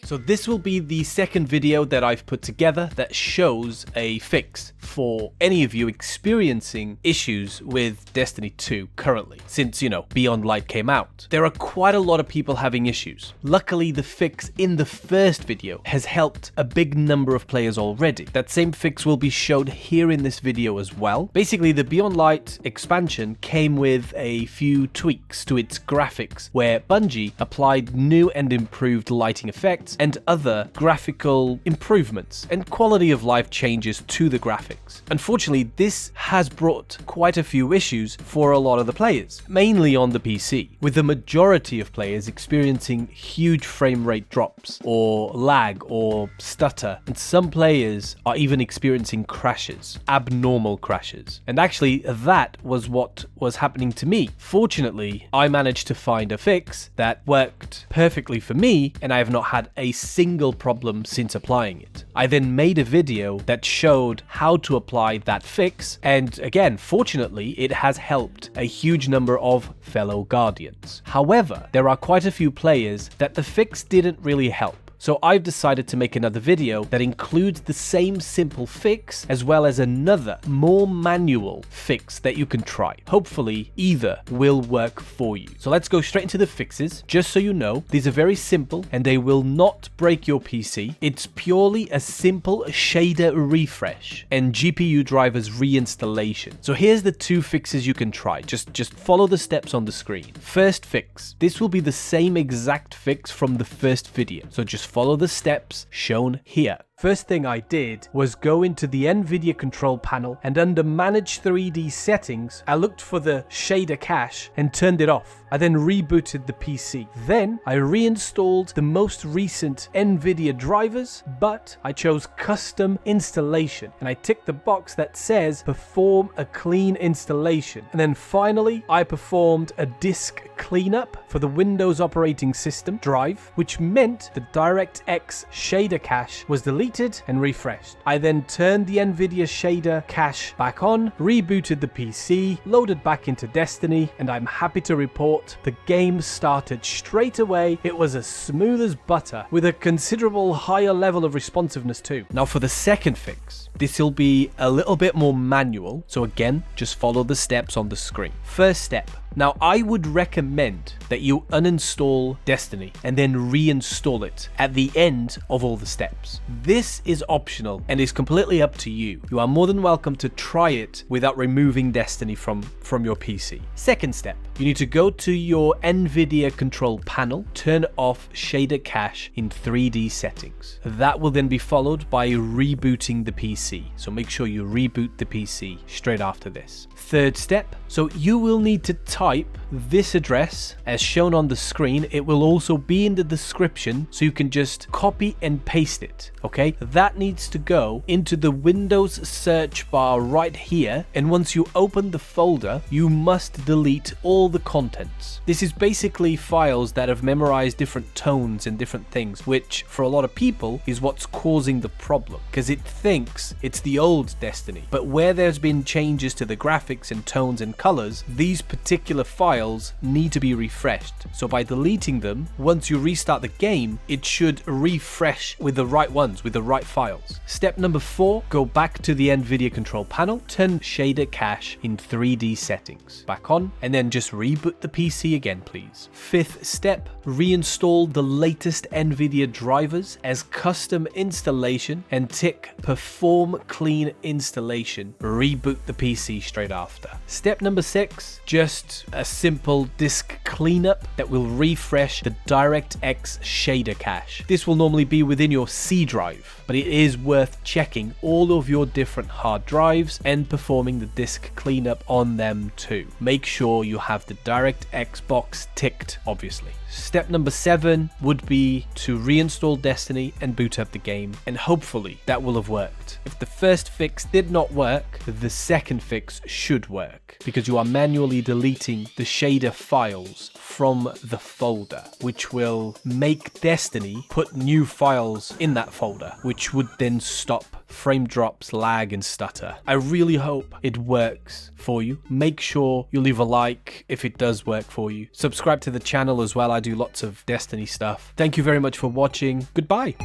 So this will be the second video that I've put together that shows a fix for any of you experiencing issues with Destiny 2 currently, since, Beyond Light came out. There are quite a lot of people having issues. Luckily, the fix in the first video has helped a big number of players already. That same fix will be shown here in this video as well. Basically, the Beyond Light expansion came with a few tweaks to its graphics, where Bungie applied new and improved lighting effects and other graphical improvements and quality of life changes to the graphics. Unfortunately, this has brought quite a few issues for a lot of the players, mainly on the PC, with the majority of players experiencing huge frame rate drops or lag or stutter, and some players are even experiencing crashes, abnormal crashes. And actually, that was what was happening to me. Fortunately, I managed to find a fix that worked perfectly for me, and I have not had a single problem since applying it. I then made a video that showed how to apply that fix, and again, fortunately, it has helped a huge number of fellow Guardians. However, there are quite a few players that the fix didn't really help. So I've decided to make another video that includes the same simple fix as well as another, more manual fix that you can try. Hopefully, either will work for you. So let's go straight into the fixes. Just so you know, these are very simple and they will not break your PC. It's purely a simple shader refresh and GPU drivers reinstallation. So here's the two fixes you can try. Just follow the steps on the screen. First fix. This will be the same exact fix from the first video. So just follow the steps shown here. First thing I did was go into the NVIDIA control panel, and under Manage 3D settings, I looked for the shader cache and turned it off. I then rebooted the PC. Then I reinstalled the most recent NVIDIA drivers, but I chose custom installation, and I ticked the box that says perform a clean installation. And then finally, I performed a disk cleanup for the Windows operating system drive, which meant the DirectX shader cache was deleted and refreshed. I then turned the NVIDIA shader cache back on, rebooted the PC, loaded back into Destiny, and I'm happy to report the game started straight away. It was as smooth as butter, with a considerable higher level of responsiveness too. Now for the second fix, this will be a little bit more manual, so again, just follow the steps on the screen. First step. Now, I would recommend that you uninstall Destiny and then reinstall it at the end of all the steps. This is optional and is completely up to you. You are more than welcome to try it without removing Destiny from your PC. Second step, you need to go to your NVIDIA control panel, turn off shader cache in 3D settings. That will then be followed by rebooting the PC. So make sure you reboot the PC straight after this. Third step, so you will need to type this address as shown on the screen. It will also be in the description, so you can just copy and paste it, okay? That needs to go into the Windows search bar right here, and once you open the folder, you must delete all the contents. This is basically files that have memorized different tones and different things, which for a lot of people is what's causing the problem, because it thinks it's the old Destiny. But where there's been changes to the graphics and tones and colors, these particular files need to be refreshed. So by deleting them, once you restart the game, it should refresh with the right ones, with the right files. Step number 4, go back to the NVIDIA control panel, turn shader cache in 3D settings back on, and then just reboot the PC again, please. Fifth step, reinstall the latest NVIDIA drivers as custom installation and tick perform clean installation. Reboot the PC straight after. Step number 6, just a simple disk cleanup that will refresh the DirectX shader cache. This will normally be within your C drive, but it is worth checking all of your different hard drives and performing the disk cleanup on them too. Make sure you have the DirectX box ticked, obviously. Step number 7 would be to reinstall Destiny and boot up the game, and hopefully that will have worked. If the first fix did not work, the second fix should work, because you are manually deleting deleting the shader files from the folder, which will make Destiny put new files in that folder, which would then stop frame drops, lag, and stutter. I really hope it works for you. Make sure you leave a like if it does work for you. Subscribe to the channel as well. I do lots of Destiny stuff. Thank you very much for watching. Goodbye.